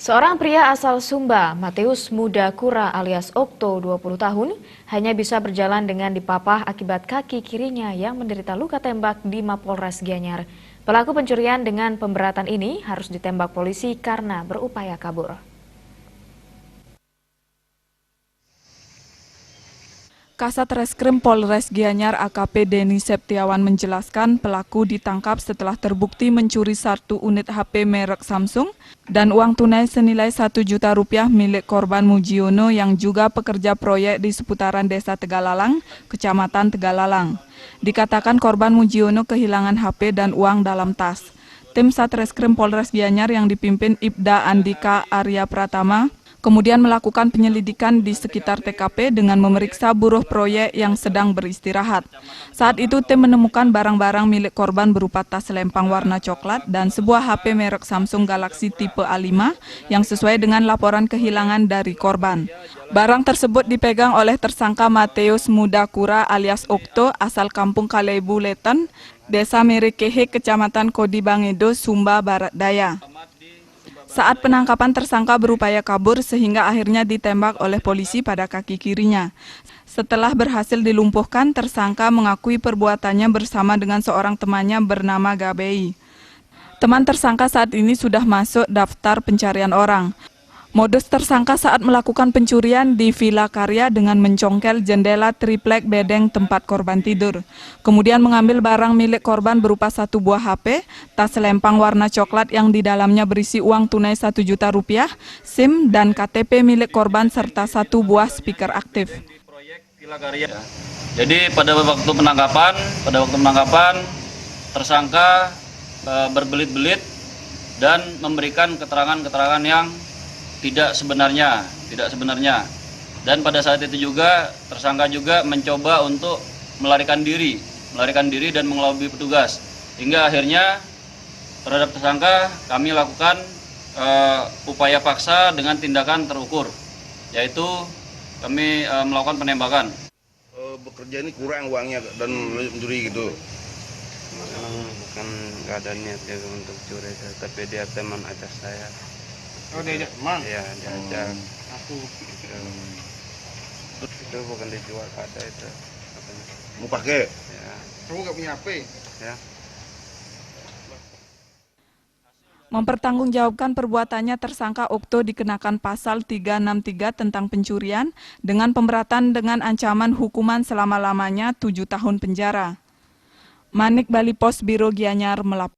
Seorang pria asal Sumba, Matius Muda Kura alias Okto, 20 tahun, hanya bisa berjalan dengan dipapah akibat kaki kirinya yang menderita luka tembak di Mapolres Gianyar. Pelaku pencurian dengan pemberatan ini harus ditembak polisi karena berupaya kabur. Kasat Reskrim Polres Gianyar AKP Denny Septiawan menjelaskan pelaku ditangkap setelah terbukti mencuri 1 unit HP merek Samsung dan uang tunai senilai Rp1.000.000 milik korban Mujiono yang juga pekerja proyek di seputaran Desa Tegalalang, Kecamatan Tegalalang. Dikatakan korban Mujiono kehilangan HP dan uang dalam tas. Tim Satreskrim Polres Gianyar yang dipimpin Ibda Andika Arya Pratama kemudian melakukan penyelidikan di sekitar TKP dengan memeriksa buruh proyek yang sedang beristirahat. Saat itu tim menemukan barang-barang milik korban berupa tas lempang warna coklat dan sebuah HP merek Samsung Galaxy tipe A5 yang sesuai dengan laporan kehilangan dari korban. Barang tersebut dipegang oleh tersangka Matius Muda Kura alias Okto asal kampung Kalebu Leton, Desa Merekehe, Kecamatan Kodi Bangedo, Sumba Barat Daya. Saat penangkapan tersangka berupaya kabur sehingga akhirnya ditembak oleh polisi pada kaki kirinya. Setelah berhasil dilumpuhkan, tersangka mengakui perbuatannya bersama dengan seorang temannya bernama Gabei. Teman tersangka saat ini sudah masuk daftar pencarian orang. Modus tersangka saat melakukan pencurian di Villa Karya dengan mencongkel jendela triplek bedeng tempat korban tidur. Kemudian mengambil barang milik korban berupa 1 buah HP, tas lempang warna coklat yang di dalamnya berisi uang tunai Rp1.000.000, SIM, dan KTP milik korban serta 1 buah speaker aktif. Jadi pada waktu penangkapan, tersangka berbelit-belit dan memberikan keterangan-keterangan yang tidak sebenarnya. Dan pada saat itu juga tersangka juga mencoba untuk melarikan diri dan mengelabui petugas. Hingga akhirnya terhadap tersangka kami lakukan upaya paksa dengan tindakan terukur, yaitu kami melakukan penembakan. Bekerja ini kurang uangnya dan mencuri gitu. Bukan nggak ada niat ya untuk curi, tapi dia teman atas saya. Oh, diajak teman? Iya, diajak. Aku. Itu bukan dijual, ada itu. Mau pakai? Ya. Kamu nggak punya HP? Ya. Mempertanggungjawabkan perbuatannya, tersangka Okto dikenakan pasal 363 tentang pencurian dengan pemberatan dengan ancaman hukuman selama-lamanya 7 tahun penjara. Manik Bali Pos Biro Gianyar melapor.